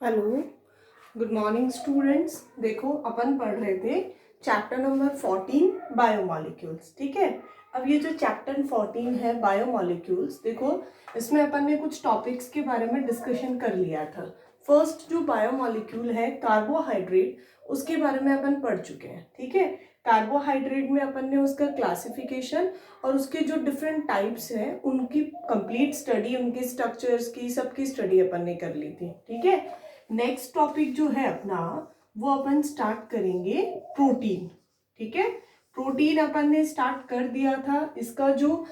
Hello, good morning students. देखो अपन पढ़ रहे थे चैप्टर नंबर 14 बायोमॉलिक्यूल्स। ठीक है, अब ये जो चैप्टर 14 है बायोमॉलिक्यूल्स, देखो इसमें अपन ने कुछ टॉपिक्स के बारे में डिस्कशन कर लिया था। फर्स्ट जो बायोमॉलिक्यूल है कार्बोहाइड्रेट, उसके बारे में अपन पढ़ चुके हैं। ठीक है, कार्बोहाइड्रेट में अपन ने उसका क्लासिफिकेशन और उसके जो डिफरेंट टाइप्स हैं उनकी कंप्लीट स्टडी, उनके स्ट्रक्चर्स की सबकी स्टडी अपन ने कर ली थी। ठीक है, नेक्स्ट टॉपिक जो है अपना वो अपन स्टार्ट करेंगे प्रोटीन। ठीक है, प्रोटीन अपन ने स्टार्ट कर दिया था। इसका जो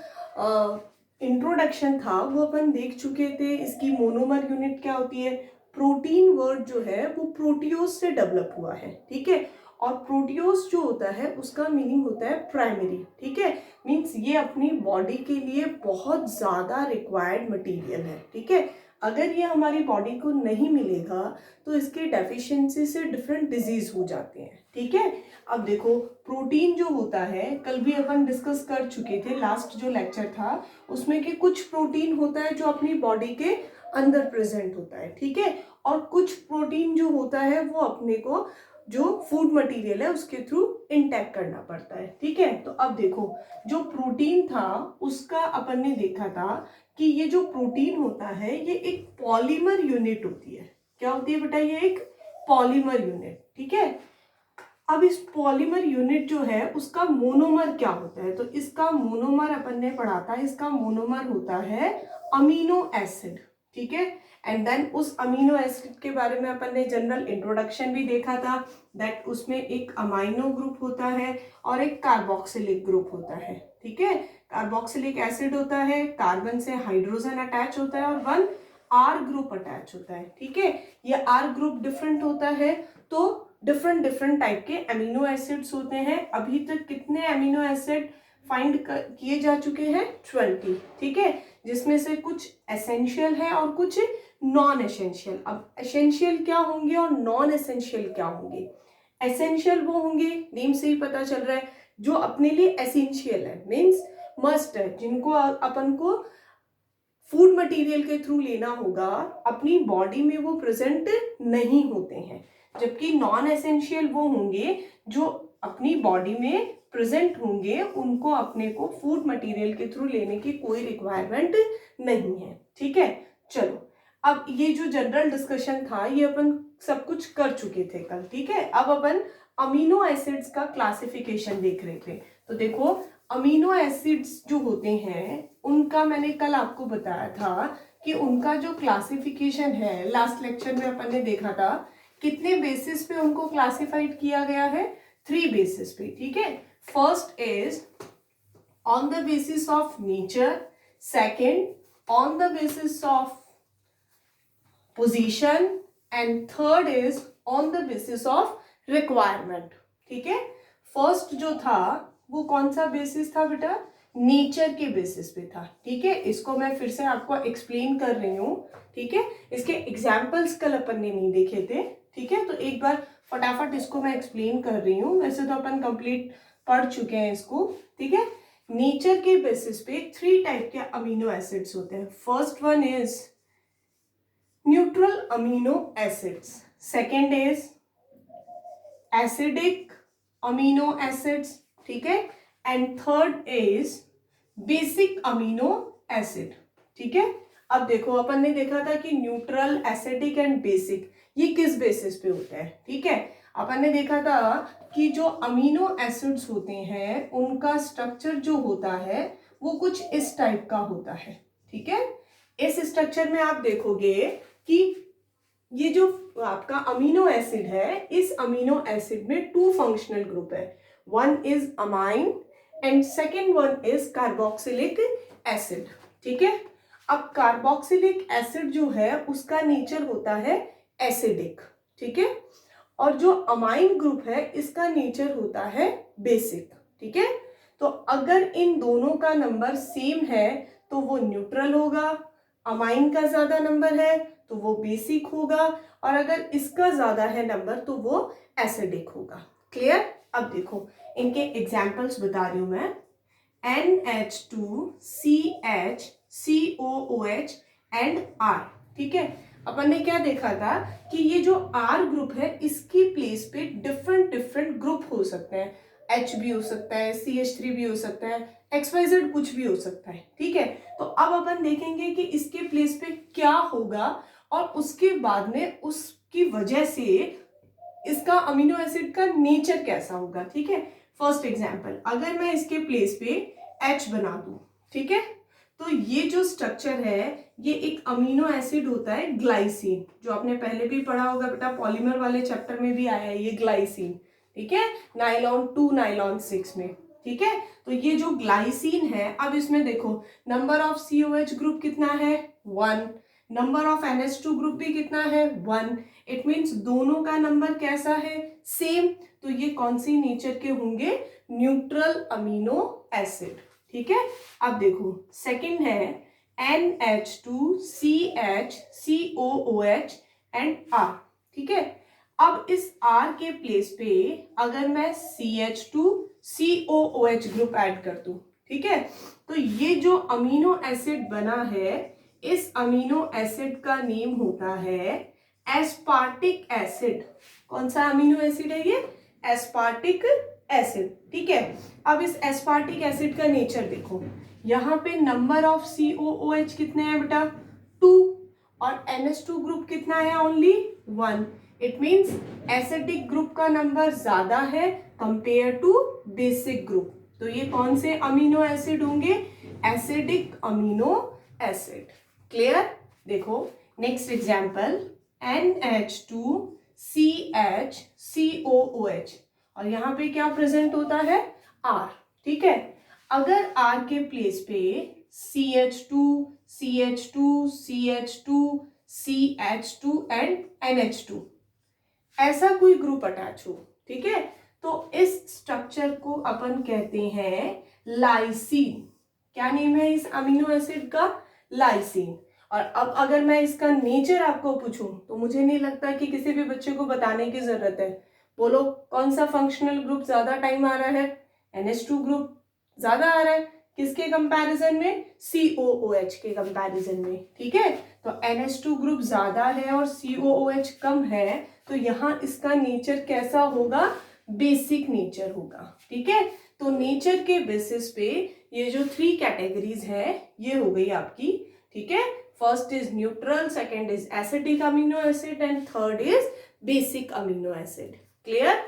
इंट्रोडक्शन था वो अपन देख चुके थे। इसकी मोनोमर यूनिट क्या होती है। प्रोटीन वर्ड जो है वो प्रोटियोस से डेवलप हुआ है। ठीक है, और प्रोटियोस जो होता है उसका मीनिंग होता है प्राइमरी। ठीक है, मीन्स ये अपनी बॉडी के लिए बहुत ज़्यादा रिक्वायर्ड मटेरियल है। ठीक है, अगर ये हमारी बॉडी को नहीं मिलेगा तो इसके डेफिशिएंसी से डिफरेंट डिजीज हो जाते हैं। ठीक है, अब देखो प्रोटीन जो होता है कल भी अपन डिस्कस कर चुके थे, लास्ट जो लेक्चर था उसमें कि कुछ प्रोटीन होता है जो अपनी बॉडी के अंदर प्रेजेंट होता है। ठीक है, और कुछ प्रोटीन जो होता है वो अपने को जो फूड मटेरियल है उसके थ्रू इंटेक करना पड़ता है। ठीक है, तो अब देखो जो प्रोटीन था उसका अपन ने देखा था कि ये जो प्रोटीन होता है ये एक पॉलीमर यूनिट होती है। क्या होती है बेटा, ये एक पॉलीमर यूनिट। ठीक है, अब इस पॉलीमर यूनिट जो है उसका मोनोमर क्या होता है, तो इसका मोनोमर अपन ने पढ़ा था। इसका मोनोमर होता है अमीनो एसिड। ठीक है, एंड देन उस अमीनो एसिड के बारे में अपन ने जनरल इंट्रोडक्शन भी देखा था, दैट उसमें एक अमाइनो ग्रुप होता है और एक कार्बोक्सिलिक ग्रुप होता है। ठीक है, कार्बोक्सिलिक एसिड होता है, कार्बन से हाइड्रोजन अटैच होता है और वन आर ग्रुप अटैच होता है। ठीक है, ये आर ग्रुप डिफरेंट होता है तो डिफरेंट डिफरेंट टाइप के अमीनो एसिड्स होते हैं। अभी तक कितने अमीनो एसिड फाइंड किए जा चुके हैं? 20। ठीक है, जिसमें से कुछ एसेंशियल है और कुछ नॉन एसेंशियल। अब एसेंशियल क्या होंगे और नॉन एसेंशियल क्या होंगे? एसेंशियल वो होंगे, नेम से ही पता चल रहा है, जो अपने लिए एसेंशियल है, मीन्स मस्ट है, जिनको अपन को फूड मटेरियल के थ्रू लेना होगा, अपनी बॉडी में वो प्रेजेंट नहीं होते हैं। जबकि नॉन एसेंशियल वो होंगे जो अपनी बॉडी में प्रेजेंट होंगे, उनको अपने को फूड मटेरियल के थ्रू लेने की कोई रिक्वायरमेंट नहीं है। ठीक है, चलो अब ये जो जनरल डिस्कशन था ये अपन सब कुछ कर चुके थे कल। ठीक है, अब अपन अमीनो एसिड्स का क्लासिफिकेशन देख रहे थे। तो देखो अमीनो एसिड्स जो होते हैं उनका मैंने कल आपको बताया था कि उनका जो क्लासिफिकेशन है, लास्ट लेक्चर में अपन ने देखा था कितने बेसिस पे उनको क्लासिफाइड किया गया है, 3 बेसिस पे। ठीक है, first is on the basis of nature, second on the basis of position and third is on the basis of requirement. ठीक है, फर्स्ट जो था वो कौन सा बेसिस था बेटा? नेचर के बेसिस पे था। ठीक है, इसको मैं फिर से आपको एक्सप्लेन कर रही हूँ। ठीक है, इसके एग्जाम्पल्स कल अपन ने नहीं देखे थे। ठीक है, तो एक बार फटाफट इसको मैं एक्सप्लेन कर रही हूँ। वैसे तो अपन कंप्लीट पढ़ चुके हैं इसको। ठीक है, नेचर के बेसिस पे 3 टाइप के अमीनो एसिड्स होते हैं। First one is neutral amino acids, second is acidic amino acids. ठीक है, and third is basic amino acid. ठीक है, अब देखो अपन ने देखा था कि न्यूट्रल, एसिडिक एंड बेसिक ये किस बेसिस पे होता है। ठीक है, अपन ने देखा था कि जो अमीनो एसिड्स होते हैं उनका स्ट्रक्चर जो होता है वो कुछ इस टाइप का होता है। ठीक है, इस स्ट्रक्चर में आप देखोगे कि ये जो आपका अमीनो एसिड है, इस अमीनो एसिड में 2 फंक्शनल ग्रुप है। One is amine and second one is carboxylic acid. ठीक है, अब कार्बोक्सिलिक एसिड जो है उसका नेचर होता है एसिडिक। ठीक है, और जो अमाइन ग्रुप है इसका नेचर होता है बेसिक। ठीक है, तो अगर इन दोनों का नंबर सेम है तो वो न्यूट्रल होगा, अमाइन का ज्यादा नंबर है तो वो बेसिक होगा, और अगर इसका ज्यादा है नंबर तो वो एसिडिक होगा। क्लियर? अब देखो इनके एग्जाम्पल्स बता रही हूं मैं। NH2CH COOH and R। ठीक है, अपन ने क्या देखा था कि ये जो R ग्रुप है इसकी प्लेस पे डिफरेंट डिफरेंट ग्रुप हो सकते हैं, H भी हो सकता है, CH3 भी हो सकता है, XYZ कुछ भी हो सकता है, ठीक है। तो अब अपन देखेंगे कि इसके प्लेस पे क्या होगा और उसके बाद में उसकी वजह से इसका अमीनो एसिड का नेचर कैसा होगा, ठीक है। फर्स्ट एग्जांपल, अगर मैं इसके प्लेस पे H बना दूं, ठीक है, तो ये जो स्ट्रक्चर है ये एक अमीनो एसिड होता है ग्लाइसिन, जो आपने पहले भी पढ़ा होगा बेटा, पॉलीमर वाले चैप्टर में भी आया है ये ग्लाइसिन, ठीक है, नाइलॉन 2 नाइलॉन 6 में, ठीक है। तो ये जो ग्लाइसिन है, अब इसमें देखो नंबर ऑफ COH ग्रुप कितना है 1, नंबर ऑफ NH2 ग्रुप भी कितना है 1, इट मीन्स दोनों का नंबर कैसा है सेम। तो ये कौन सी नेचर के होंगे, न्यूट्रल अमीनो एसिड, ठीक है। अब देखो सेकंड है NH2CH एंड R, ठीक है। अब इस R के प्लेस पे अगर मैं CH2COOH ग्रुप ऐड कर दूं, ठीक है, तो ये जो अमीनो एसिड बना है, इस अमीनो एसिड का नेम होता है एस्पार्टिक एसिड। कौन सा अमीनो एसिड है ये, एस्पार्टिक एसिड, ठीक है। अब इस एस्पार्टिक एसिड का नेचर देखो, यहाँ पे नंबर ऑफ COOH कितने हैं बेटा 2 और NH2 ग्रुप कितना है only 1, it means acidic group का नंबर ज्यादा है कंपेयर टू बेसिक ग्रुप। तो ये कौन से अमीनो एसिड होंगे, एसिडिक अमीनो एसिड, क्लियर। देखो नेक्स्ट एग्जांपल NH2CHCOOH और यहाँ पे क्या प्रेजेंट होता है R, ठीक है। अगर R के प्लेस पे CH2 CH2 CH2 CH2 and NH2 ऐसा कोई ग्रुप अटैच हो, ठीक है, तो इस स्ट्रक्चर को अपन कहते हैं लाइसीन। क्या नेम है इस अमीनो एसिड का, लाइसीन। और अब अगर मैं इसका नेचर आपको पूछूं तो मुझे नहीं लगता कि किसी भी बच्चे को बताने की जरूरत है। बोलो कौन सा फंक्शनल ग्रुप ज्यादा टाइम आ रहा है, NH2 ग्रुप ज्यादा आ रहा है, किसके कंपैरिजन में, COOH के कंपैरिजन में, ठीक है। तो NH2 ग्रुप ज्यादा है और COOH कम है, तो यहाँ इसका नेचर कैसा होगा, बेसिक नेचर होगा, ठीक है। तो नेचर के बेसिस पे ये जो 3 कैटेगरीज है ये हो गई आपकी, ठीक है। First is neutral, second is acidic amino acid and third is basic amino acid, clear.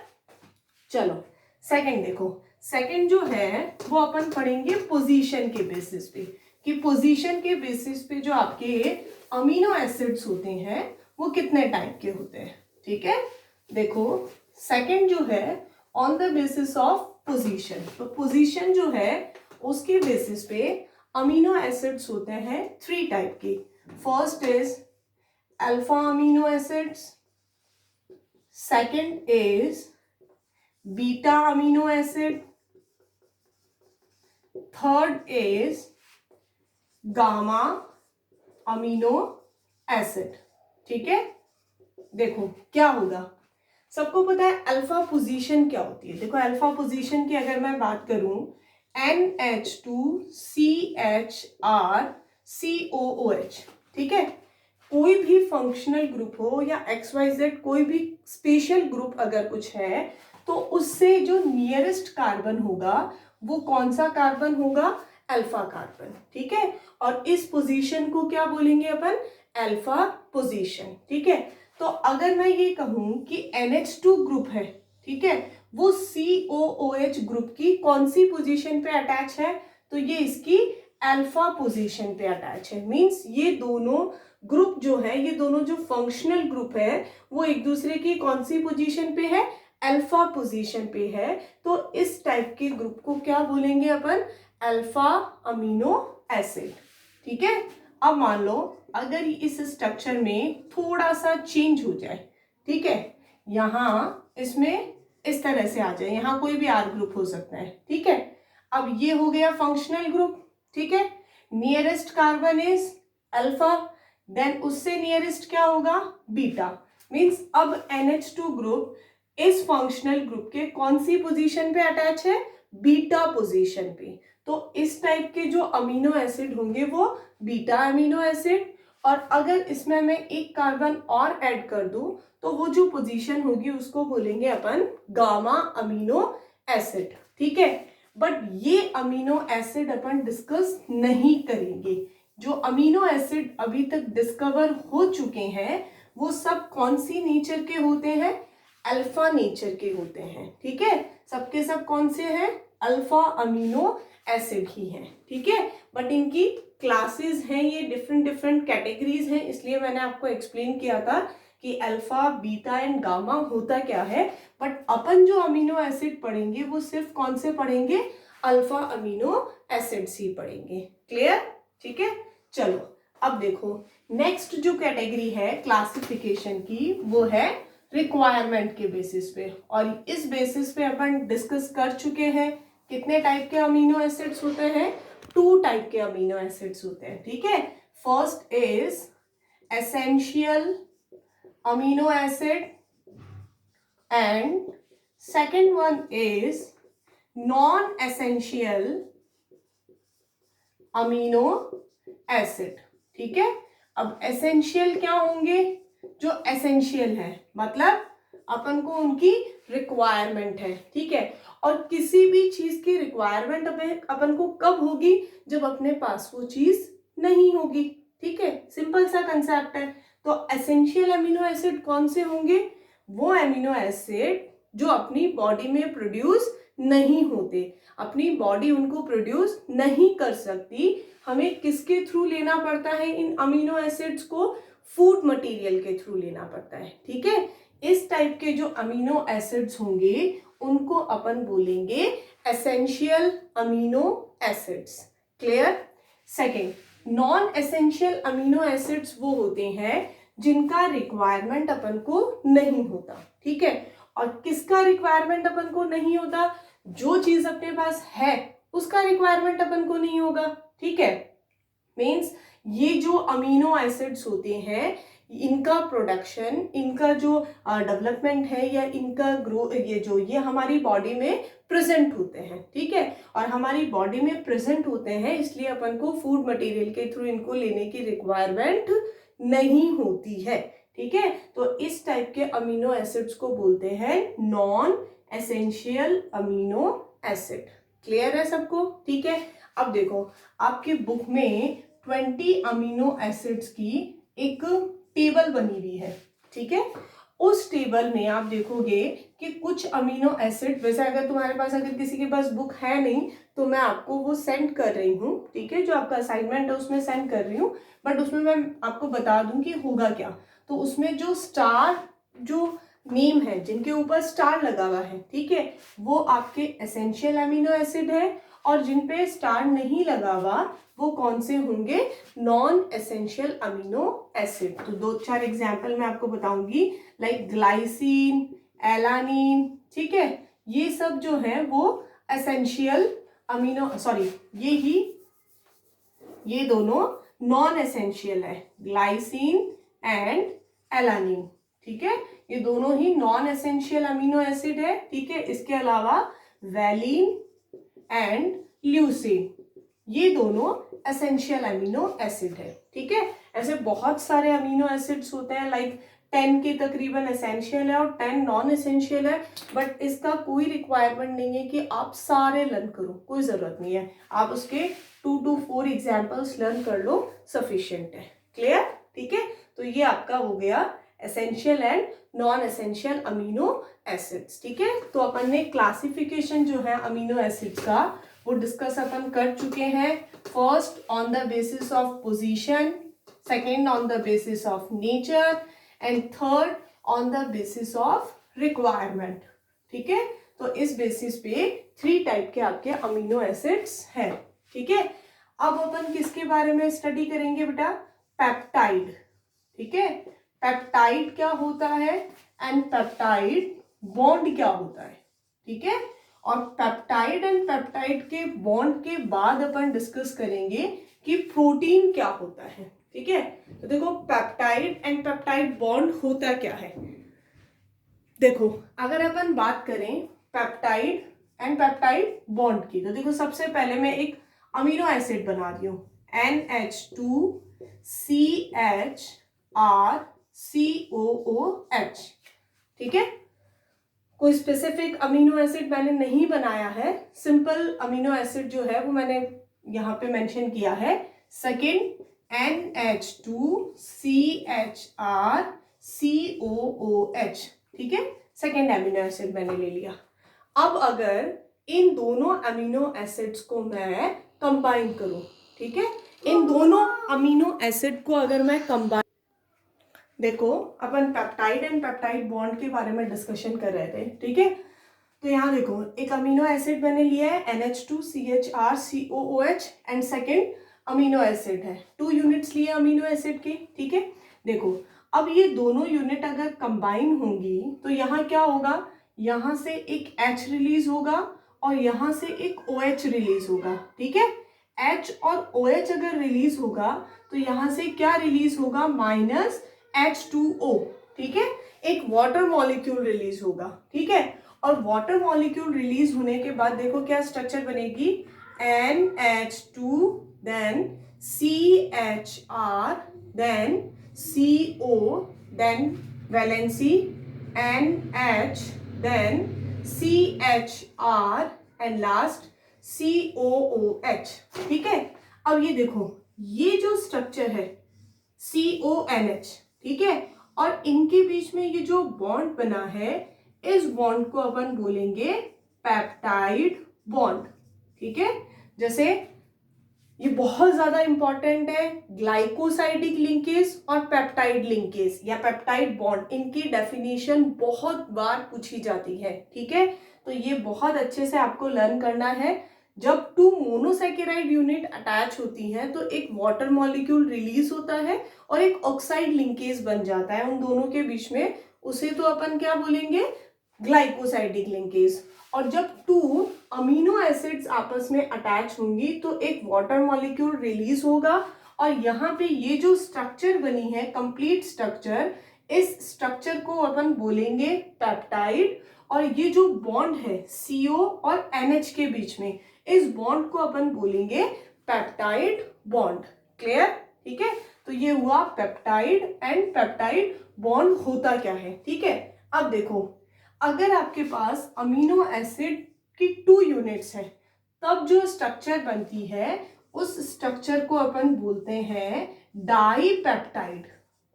चलो सेकेंड देखो, सेकेंड जो है वो अपन पढ़ेंगे पोजीशन के बेसिस पे, कि पोजीशन के बेसिस पे जो आपके अमीनो एसिड्स होते हैं वो कितने टाइप के होते हैं, ठीक है। देखो सेकेंड जो है on the basis of position, तो पोजीशन जो है उसके बेसिस पे अमीनो एसिड्स होते हैं 3 टाइप के। First is alpha amino acids, second is beta amino acid, third is gamma amino acid, ठीक है। देखो क्या होगा, सबको पता है अल्फा पोजीशन क्या होती है। देखो अल्फा पोजीशन की अगर मैं बात करूं, NH2CHRCOOH, ठीक है, कोई भी फंक्शनल ग्रुप हो या XYZ कोई भी स्पेशल ग्रुप अगर कुछ है, तो उससे जो नियरेस्ट कार्बन होगा वो कौन सा कार्बन होगा, अल्फा कार्बन, ठीक है। और इस पोजीशन को क्या बोलेंगे अपन, अल्फा पोजीशन, ठीक है। तो अगर मैं ये कहूं कि NH2 ग्रुप है, ठीक है, वो COOH ग्रुप की कौन सी पोजीशन पे अटैच है, तो ये इसकी अल्फा पोजीशन पे अटैच है। मींस ये दोनों ग्रुप जो है, ये दोनों जो फंक्शनल ग्रुप है वो एक दूसरे की कौन सी पोजीशन पे है, अल्फा पोजीशन पे है। तो इस टाइप के ग्रुप को क्या बोलेंगे अपन, अल्फा अमीनो एसिड, ठीक है। अब मान लो अगर इस स्ट्रक्चर में थोड़ा सा चेंज हो जाए, ठीक है, यहाँ इसमें इस तरह से आ जाए, यहाँ कोई भी R ग्रुप हो सकता है, ठीक है। अब ये हो गया फंक्शनल ग्रुप, ठीक है, nearest carbon is alpha, then उससे नियरेस्ट क्या होगा, बीटा। मींस अब NH2 ग्रुप इस फंक्शनल ग्रुप के कौन सी पोजीशन पे अटैच है, बीटा पोजीशन पे। तो इस टाइप के जो अमीनो एसिड होंगे वो बीटा अमीनो एसिड, और अगर इसमें मैं एक कार्बन और ऐड कर दूं तो वो जो पोजीशन होगी उसको बोलेंगे अपन गामा अमीनो एसिड, ठीक है। बट ये अमीनो एसिड अपन डिस्कस नहीं करेंगे। जो अमीनो एसिड अभी तक डिस्कवर हो चुके हैं वो सब कौन सी नेचर के होते हैं, अल्फा नेचर के होते हैं, ठीक है। सबके सब कौन से हैं, अल्फा अमीनो एसिड ही हैं, ठीक है। बट इनकी क्लासेस हैं, ये डिफरेंट डिफरेंट कैटेगरीज हैं, इसलिए मैंने आपको एक्सप्लेन किया था कि अल्फा बीटा एंड गामा होता क्या है। बट अपन जो अमीनो एसिड पढ़ेंगे वो सिर्फ कौन से पढ़ेंगे, अल्फा अमीनो एसिड्स ही पढ़ेंगे। क्लियर, ठीक है। चलो अब देखो नेक्स्ट जो कैटेगरी है क्लासिफिकेशन की वो है रिक्वायरमेंट के बेसिस पे, और इस बेसिस पे अपन डिस्कस कर चुके हैं कितने टाइप के अमीनो एसिड्स होते हैं, 2 टाइप के अमीनो एसिड्स होते हैं, ठीक है। First is essential amino acid and second one is non essential amino acid, ठीक है। अब एसेंशियल क्या होंगे, जो एसेंशियल है मतलब अपन को उनकी रिक्वायरमेंट है, ठीक है। और किसी भी चीज की रिक्वायरमेंट अपन को कब होगी, जब अपने पास वो चीज नहीं होगी, ठीक है। सिंपल सा कंसेप्ट है। तो एसेंशियल अमीनो एसिड कौन से होंगे, वो अमीनो एसिड जो अपनी बॉडी में प्रोड्यूस नहीं होते, अपनी बॉडी उनको प्रोड्यूस नहीं कर सकती। हमें किसके थ्रू लेना पड़ता है इन अमीनो एसिड्स को, फूड मटेरियल के थ्रू लेना पड़ता है, ठीक है। इस टाइप के जो अमीनो एसिड्स होंगे उनको अपन बोलेंगे essential amino acids. Clear. Second, non essential amino acids वो होते हैं जिनका रिक्वायरमेंट अपन को नहीं होता, ठीक है। और किसका रिक्वायरमेंट अपन को नहीं होता, जो चीज अपने पास है उसका रिक्वायरमेंट अपन को नहीं होगा, ठीक है। मीन्स ये जो अमीनो एसिड्स होते हैं इनका प्रोडक्शन, इनका जो डेवलपमेंट है या इनका ग्रो, ये हमारी बॉडी में प्रेजेंट होते हैं, ठीक है। और हमारी बॉडी में प्रेजेंट होते हैं इसलिए अपन को फूड मटेरियल के थ्रू इनको लेने की रिक्वायरमेंट नहीं होती है, ठीक है। तो इस टाइप के अमीनो एसिड्स को बोलते हैं non essential amino acid. Clear है सबको, ठीक है। अब देखो आपकी बुक में 20 अमीनो एसिड्स की एक टेबल बनी हुई है, ठीक है। उस टेबल में आप देखोगे कि कुछ अमीनो एसिड, वैसे अगर तुम्हारे पास, अगर किसी के पास बुक है नहीं तो मैं आपको वो सेंड कर रही हूँ, ठीक है। जो आपका असाइनमेंट है उसमें सेंड कर रही हूँ, बट उसमें मैं आपको बता दूं कि होगा क्या। तो उसमें जो स्टार, जो नेम है जिनके ऊपर स्टार लगा हुआ है, ठीक है, वो आपके एसेंशियल अमीनो एसिड है, और जिन पे स्टार नहीं लगा हुआ वो कौन से होंगे, नॉन एसेंशियल अमीनो एसिड। तो 2-4 एग्जाम्पल मैं आपको बताऊंगी, लाइक ग्लाइसिन, एलानिन, ठीक है। ये सब जो है वो एसेंशियल अमीनो, सॉरी ये दोनों नॉन एसेंशियल है, ग्लाइसिन एंड एलानिन, ठीक है। ये दोनों ही नॉन एसेंशियल अमीनो एसिड है, ठीक है। इसके अलावा वैलिन एंड ल्यूसीन, ये दोनों एसेंशियल अमीनो एसिड है, ठीक है। ऐसे बहुत सारे अमीनो एसिड्स होते हैं, लाइक 10 के तकरीबन एसेंशियल है और 10 नॉन एसेंशियल है, बट इसका कोई रिक्वायरमेंट नहीं है कि आप सारे लर्न करो, कोई जरूरत नहीं है। आप उसके 2 to 4 एग्जाम्पल्स लर्न कर लो, सफिशिएंट है। क्लियर, ठीक है। तो ये आपका हो गया essential and non essential amino acids, ठीक है। तो अपन ने क्लासिफिकेशन जो है अमीनो एसिड्स का वो डिस्कस अपन कर चुके हैं। First on the basis of position, second on the basis of nature, and third on the basis of requirement, ठीक है। तो इस बेसिस पे 3 टाइप के आपके अमीनो एसिड्स हैं, ठीक है। अब अपन किसके बारे में स्टडी करेंगे बेटा, पेप्टाइड, ठीक है। पेप्टाइड क्या होता है एंड पेप्टाइड बॉन्ड क्या होता है, ठीक है। और पेप्टाइड एंड पेप्टाइड के बॉन्ड के बाद अपन डिस्कस करेंगे कि प्रोटीन क्या होता है, ठीक है। तो देखो पेप्टाइड एंड पेप्टाइड बॉन्ड होता क्या है। देखो अगर अपन बात करें पेप्टाइड एंड पेप्टाइड बॉन्ड की, तो देखो सबसे पहले मैं एक अमीनो एसिड बना रही हूँ NH2 CHRCOOH, ठीक है। कोई स्पेसिफिक अमीनो एसिड मैंने नहीं बनाया है, सिंपल अमीनो एसिड जो है वो मैंने यहाँ पे मेंशन किया है। सेकेंड NH2CHRCOOH, ठीक है, सेकेंड अमीनो एसिड मैंने ले लिया। अब अगर इन दोनों अमीनो एसिड्स को मैं कंबाइन करूं, ठीक है, इन दोनों अमीनो एसिड को अगर मैं कंबाइन, देखो अपन पेप्टाइड एंड पेप्टाइड बॉन्ड के बारे में डिस्कशन कर रहे थे, ठीक है। तो यहाँ देखो एक अमीनो एसिड मैंने लिया है NH2CHRCOOH and second amino acid है, 2 यूनिट्स लिए अमीनो एसिड के, ठीक है। देखो अब ये दोनों यूनिट अगर कंबाइन होंगी तो यहाँ क्या होगा, यहाँ से एक H रिलीज होगा और यहाँ से एक OH रिलीज होगा, ठीक है। H और OH अगर रिलीज होगा तो यहाँ से क्या रिलीज होगा, -H2O, ठीक है, एक वाटर मॉलिक्यूल रिलीज होगा, ठीक है। और वाटर मॉलिक्यूल रिलीज होने के बाद देखो क्या स्ट्रक्चर बनेगी, NH2 then CHR then CO then valency NH then CHR and last COOH, ठीक है। अब ये देखो ये जो स्ट्रक्चर है CONH, ठीक है, और इनके बीच में ये जो बॉन्ड बना है, इस बॉन्ड को अपन बोलेंगे पेप्टाइड बॉन्ड, ठीक है। जैसे ये बहुत ज्यादा इंपॉर्टेंट है, ग्लाइकोसाइडिक लिंकेज और पेप्टाइड लिंकेज या पेप्टाइड बॉन्ड, इनकी डेफिनेशन बहुत बार पूछी जाती है, ठीक है। तो ये बहुत अच्छे से आपको लर्न करना है। जब 2 मोनोसैकेराइड यूनिट अटैच होती हैं तो एक वाटर मॉलिक्यूल रिलीज होता है और एक ऑक्साइड लिंकेज बन जाता है उन दोनों के बीच में, उसे तो अपन क्या बोलेंगे, ग्लाइकोसाइडिक लिंकेज। और जब 2 अमीनो एसिड्स आपस में अटैच होंगी तो एक वाटर मॉलिक्यूल रिलीज होगा और यहाँ पे ये जो स्ट्रक्चर बनी है कंप्लीट स्ट्रक्चर, इस स्ट्रक्चर को अपन बोलेंगे पेप्टाइड। और ये जो बॉन्ड है CO और NH के बीच में, इस बॉन्ड को अपन बोलेंगे पेप्टाइड बॉन्ड। क्लियर, ठीक है। तो ये हुआ पेप्टाइड एंड पेप्टाइड बॉन्ड होता क्या है, ठीक है। अब देखो अगर आपके पास अमीनो एसिड की 2 यूनिट्स है तब जो स्ट्रक्चर बनती है उस स्ट्रक्चर को अपन बोलते हैं डाईपेप्टाइड,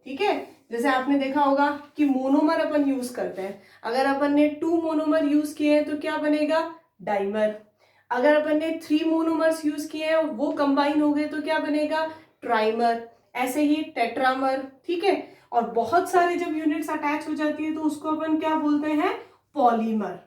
ठीक है। जैसे आपने देखा होगा कि मोनोमर अपन यूज करते हैं, अगर अपन ने 2 मोनोमर यूज किए हैं तो क्या बनेगा, डाइमर। अगर अपन ने 3 मोनोमर्स यूज किए हैं वो कंबाइन हो गए तो क्या बनेगा, ट्राइमर। ऐसे ही टेट्रामर, ठीक है। और बहुत सारे जब यूनिट्स अटैच हो जाती है तो उसको अपन क्या बोलते हैं, पॉलीमर।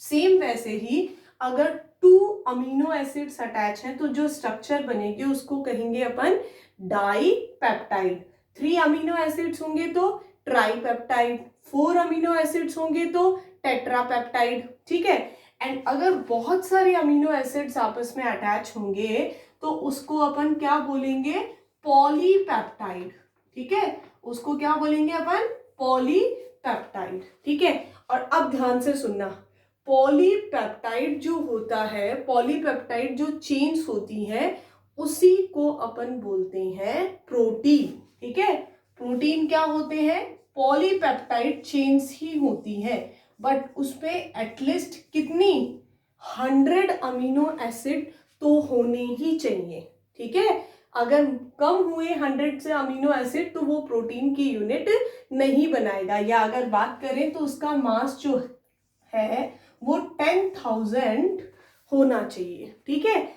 सेम वैसे ही अगर 2 अमीनो एसिड्स अटैच हैं तो जो स्ट्रक्चर बनेगी उसको कहेंगे अपन डाईपेप्टाइड। 3 अमीनो एसिड्स होंगे तो ट्राईपेप्टाइड, 4 अमीनो एसिड्स होंगे तो टेट्रापेप्टाइड, ठीक है। एंड अगर बहुत सारे अमीनो एसिड्स आपस में अटैच होंगे तो उसको अपन क्या बोलेंगे, पॉलीपेप्टाइड, ठीक है। उसको क्या बोलेंगे अपन, पॉलीपेप्टाइड, ठीक है। और अब ध्यान से सुनना, पॉलीपेप्टाइड जो होता है, पॉलीपेप्टाइड जो चेन्स होती हैं उसी को अपन बोलते हैं प्रोटीन, ठीक है। प्रोटीन क्या होते हैं, पॉलीपेप्टाइड चेन्स ही होती हैं, बट उसपे एटलीस्ट कितनी 100 अमीनो एसिड तो होने ही चाहिए, ठीक है। अगर कम हुए 100 से अमीनो एसिड तो वो प्रोटीन की यूनिट नहीं बनाएगा, या अगर बात करें तो उसका मास जो है वो 10,000 होना चाहिए, ठीक है।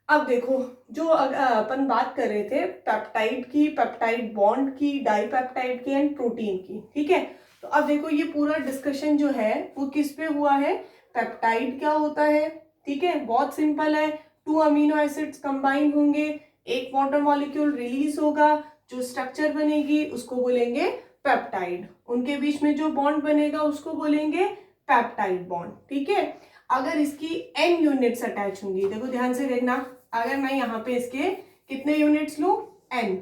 अब देखो जो अपन बात कर रहे थे पेप्टाइड की, पेप्टाइड बॉन्ड की, डाईपेप्टाइड की एंड प्रोटीन की, ठीक है। तो अब देखो ये पूरा डिस्कशन जो है वो किस पे हुआ है, पेप्टाइड क्या होता है, ठीक है। बहुत सिंपल है, 2 अमीनो एसिड्स कंबाइन होंगे, एक वाटर मॉलिक्यूल रिलीज होगा, जो स्ट्रक्चर बनेगी उसको बोलेंगे पेप्टाइड, उनके बीच में जो बॉन्ड बनेगा उसको बोलेंगे पेप्टाइड बॉन्ड, ठीक है। अगर इसकी n यूनिट्स अटैच होंगी, देखो ध्यान से देखना, अगर मैं यहाँ पे इसके कितने यूनिट्स लूं, n,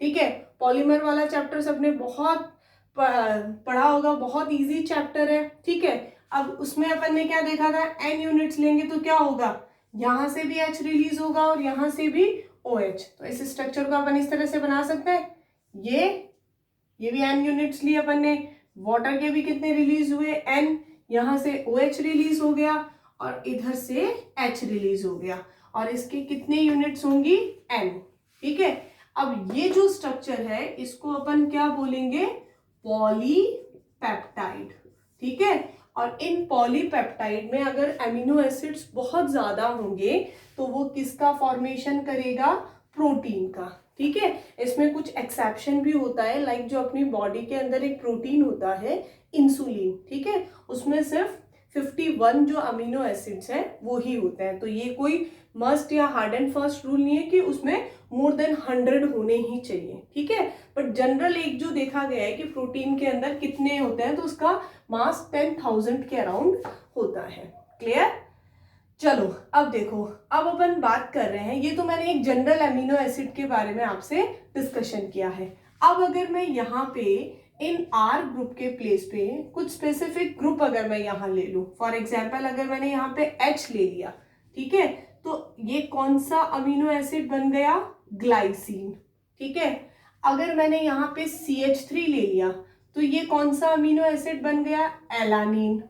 ठीक है। पॉलीमर वाला चैप्टर सबने बहुत पढ़ा होगा, बहुत इजी चैप्टर है, ठीक है। अब उसमें अपन ने क्या देखा था, n यूनिट्स लेंगे तो क्या होगा, यहाँ से भी H रिलीज होगा और यहाँ से भी OH। तो इस स्ट्रक्चर को अपन इस तरह से बना सकते हैं, ये भी n यूनिट्स लिए अपन ने, वाटर के भी कितने रिलीज हुए n, यहाँ से OH रिलीज हो गया और इधर से H रिलीज हो गया, और इसके कितने यूनिट्स होंगी n। ठीक है, अब ये जो स्ट्रक्चर है इसको अपन क्या बोलेंगे, पॉलीपेप्टाइड। ठीक है, और इन पॉलीपेप्टाइड में अगर अमीनो एसिड्स बहुत ज्यादा होंगे तो वो किसका फॉर्मेशन करेगा, प्रोटीन का। ठीक है, इसमें कुछ एक्सेप्शन भी होता है, लाइक जो अपनी बॉडी के अंदर एक प्रोटीन होता है इंसुलिन, ठीक है, उसमें सिर्फ 51 जो अमीनो एसिड्स हैं वो ही होते हैं। तो ये कोई मस्ट या हार्ड एंड फास्ट रूल नहीं है कि उसमें मोर देन 100 होने ही चाहिए। ठीक है, बट जनरल एक जो देखा गया है कि प्रोटीन के अंदर कितने होते हैं, तो उसका मास 10,000 के अराउंड होता है। क्लियर? चलो अब देखो, अब अपन बात कर रहे हैं, ये तो मैंने एक जनरल अमीनो एसिड के बारे में आपसे डिस्कशन किया है। अब अगर मैं यहाँ पे इन R ग्रुप के प्लेस पे कुछ स्पेसिफिक ग्रुप अगर मैं यहाँ ले लूँ, फॉर एग्जाम्पल अगर मैंने यहाँ पे H ले लिया, ठीक है, तो ये कौन सा अमीनो एसिड बन गया, ग्लाइसिन। ठीक है, अगर मैंने यहाँ पे CH3 ले लिया तो ये कौन सा अमीनो एसिड बन गया, एलानिन।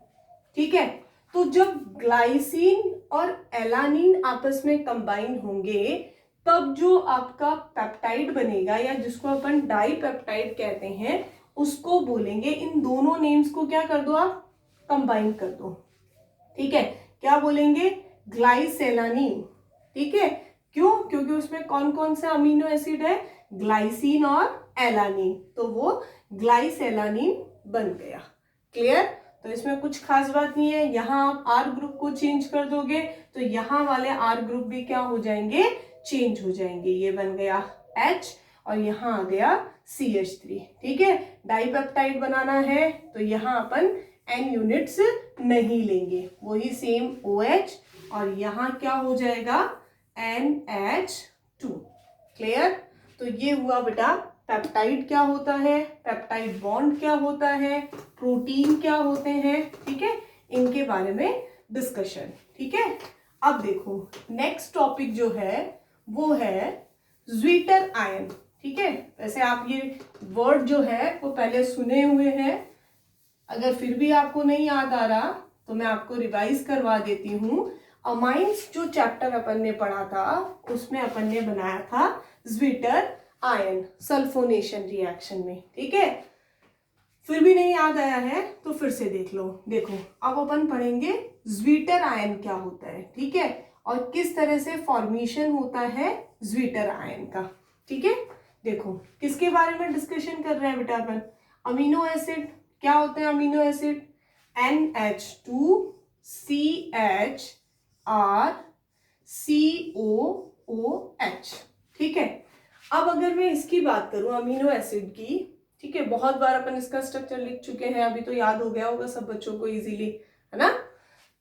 ठीक है, तो जब ग्लाइसिन और एलानिन आपस में कंबाइन होंगे तब जो आपका पेप्टाइड बनेगा, या जिसको अपन डाइपेप्टाइड कहते हैं, उसको बोलेंगे, इन दोनों नेम्स को क्या कर दो आप, कंबाइन कर दो। ठीक है, क्या बोलेंगे, ग्लाइसेलानिन। ठीक है, क्यों, क्योंकि उसमें कौन कौन सा अमीनो एसिड है, ग्लाइसिन और एलानिन, तो वो ग्लाइसेलानिन बन गया। क्लियर? तो इसमें कुछ खास बात नहीं है। यहाँ आप R ग्रुप को चेंज कर दोगे तो यहाँ वाले R ग्रुप भी क्या हो जाएंगे, चेंज हो जाएंगे। ये बन गया H और यहाँ आ गया CH3। ठीक है, डाइपेप्टाइड बनाना है तो यहाँ अपन N यूनिट्स नहीं लेंगे, वही सेम OH, और यहाँ क्या हो जाएगा, NH2। क्लियर? तो ये हुआ बेटा पेप्टाइड क्या होता है, पेप्टाइड बॉन्ड क्या होता है, प्रोटीन क्या होते हैं। ठीक है, इनके बारे में डिस्कशन। ठीक है, अब देखो नेक्स्ट टॉपिक जो है वो है ज्वीटर आयन। ठीक है, वैसे आप ये वर्ड जो है वो पहले सुने हुए हैं, अगर फिर भी आपको नहीं याद आ रहा तो मैं आपको रिवाइज करवा देती हूँ। अमाइंस जो चैप्टर अपन ने पढ़ा था उसमें अपन ने बनाया था ज्वीटर आयन सल्फोनेशन रिएक्शन में। ठीक है, फिर भी नहीं याद आया है तो फिर से देख लो। देखो अब अपन पढ़ेंगे ज्वीटर आयन क्या होता है, ठीक है, और किस तरह से फॉर्मेशन होता है ज्वीटर आयन का। ठीक है, देखो किसके बारे में डिस्कशन कर रहे हैं बेटा अपन, अमीनो एसिड। क्या होते हैं अमीनो एसिड, NH2CHRCOOH। ठीक है, अब अगर मैं इसकी बात करूं अमीनो एसिड की, ठीक है, बहुत बार अपन इसका स्ट्रक्चर लिख चुके हैं, अभी तो याद हो गया होगा सब बच्चों को इजीली, है ना।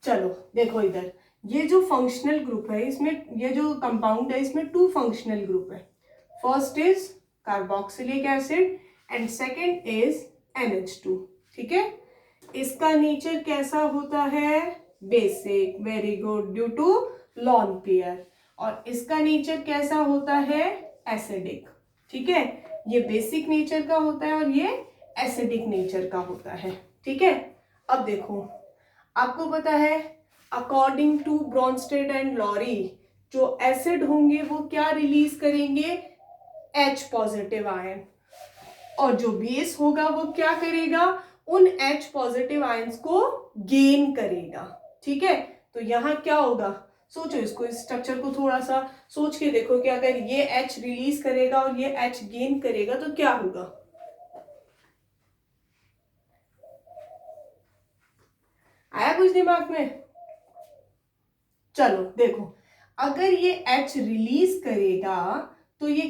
चलो देखो इधर, ये जो फंक्शनल ग्रुप है इसमें, ये जो कंपाउंड है इसमें 2 फंक्शनल ग्रुप है। First is carboxylic acid and second is NH2। ठीक है, इसका नेचर कैसा होता है, basic, very good, due to lone pair. और इसका नेचर कैसा होता है, एसिडिक। ठीक है, ये बेसिक नेचर का होता है और ये एसिडिक नेचर का होता है। ठीक है, अब देखो आपको पता है according to Bronsted and Lowry जो एसिड होंगे वो क्या रिलीज करेंगे, H पॉजिटिव आयन, और जो बेस होगा वो क्या करेगा, उन H पॉजिटिव आयंस को गेन करेगा। ठीक है, तो यहाँ क्या होगा, सोचो इसको, इस स्ट्रक्चर को थोड़ा सा सोच के देखो कि अगर ये H रिलीज करेगा और ये H गेन करेगा तो क्या होगा। आया कुछ दिमाग में? चलो देखो, अगर ये H रिलीज करेगा तो ये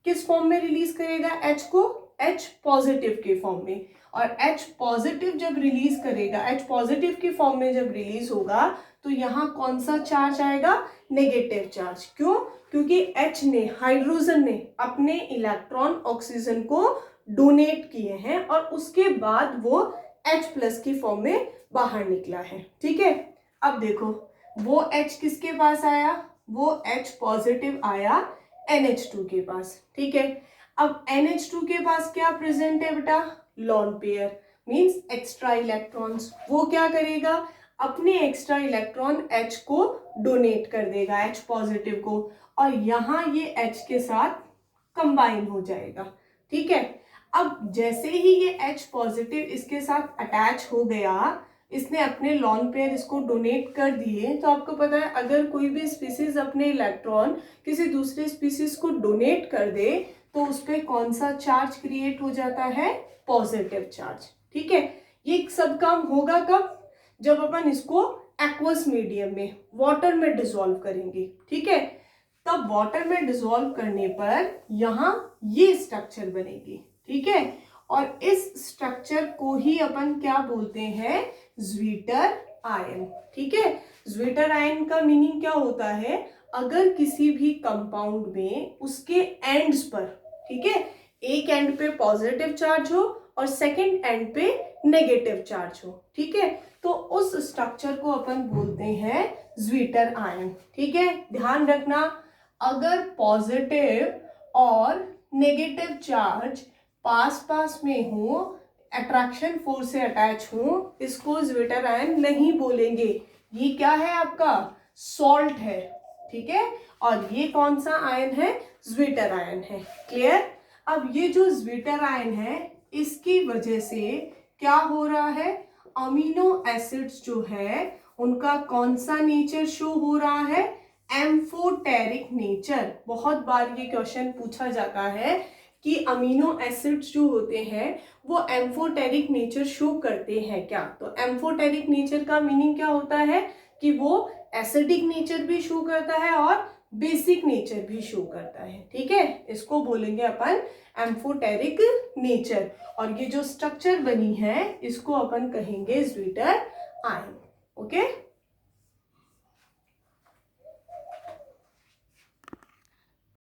किस फॉर्म में रिलीज करेगा, H को H पॉजिटिव के फॉर्म में, और H पॉजिटिव जब रिलीज करेगा, H पॉजिटिव के फॉर्म में जब रिलीज होगा तो यहाँ कौन सा चार्ज आएगा, नेगेटिव चार्ज। क्यों, क्योंकि H ने, हाइड्रोजन ने अपने इलेक्ट्रॉन ऑक्सीजन को डोनेट किए हैं और उसके बाद वो H प्लस की फॉर्म में बाहर निकला है। ठीक है, अब देखो वो H किसके पास आया, वो H पॉजिटिव आया NH2 के पास, ठीक है। अब NH2 के पास क्या प्रेजेंट है बेटा, lone pair means extra electrons. वो क्या करेगा, अपने एक्स्ट्रा इलेक्ट्रॉन H को डोनेट कर देगा, H पॉजिटिव को, और यहाँ ये H के साथ कंबाइन हो जाएगा, ठीक है। अब जैसे ही ये H पॉजिटिव इसके साथ अटैच हो गया, इसने अपने लॉन पेयर इसको डोनेट कर दिए, तो आपको पता है अगर कोई भी स्पीसीज अपने इलेक्ट्रॉन किसी दूसरे स्पीसीज को डोनेट कर दे तो उस पर कौन सा चार्ज क्रिएट हो जाता है, पॉजिटिव चार्ज, ठीक है। ये सब काम होगा कब, जब अपन इसको एक्वस मीडियम में, वाटर में डिसॉल्व करेंगे, ठीक है। तब वाटर में डिसॉल्व करने पर यहाँ ये स्ट्रक्चर बनेगी, ठीक है। और इस स्ट्रक्चर को ही अपन क्या बोलते हैं, ज्वीटर आयन, ठीक है। ज्वीटर आयन का मीनिंग क्या होता है, अगर किसी भी कंपाउंड में उसके एंड्स पर, ठीक है, एक एंड पे पॉजिटिव चार्ज हो और सेकंड एंड पे नेगेटिव चार्ज हो, ठीक है, तो उस स्ट्रक्चर को अपन बोलते हैं ज्वीटर आयन, ठीक है। ध्यान रखना, अगर पॉजिटिव और नेगेटिव चार्ज पास पास में हो, अट्रैक्शन फोर्स से अटैच हो, इसको ज्वीटर आयन नहीं बोलेंगे। ये क्या है आपका, सॉल्ट है, ठीक है। और ये कौन सा आयन है, ज्वीटर आयन है, क्लियर। अब ये जो ज्वीटर आयन है इसकी वजह से क्या हो रहा है, अमीनो एसिड्स जो है उनका कौन सा नेचर शो हो रहा है, एम्फोटेरिक नेचर। बहुत बार ये क्वेश्चन पूछा जाता है कि अमीनो एसिड्स जो होते हैं वो एम्फोटेरिक नेचर शो करते हैं क्या। तो एम्फोटेरिक नेचर का मीनिंग क्या होता है कि वो एसिडिक नेचर भी शो करता है और बेसिक नेचर भी शो करता है, ठीक है। इसको बोलेंगे अपन एम्फोटेरिक नेचर। और ये जो स्ट्रक्चर बनी है इसको अपन कहेंगे ज्वीटर आयन, ओके।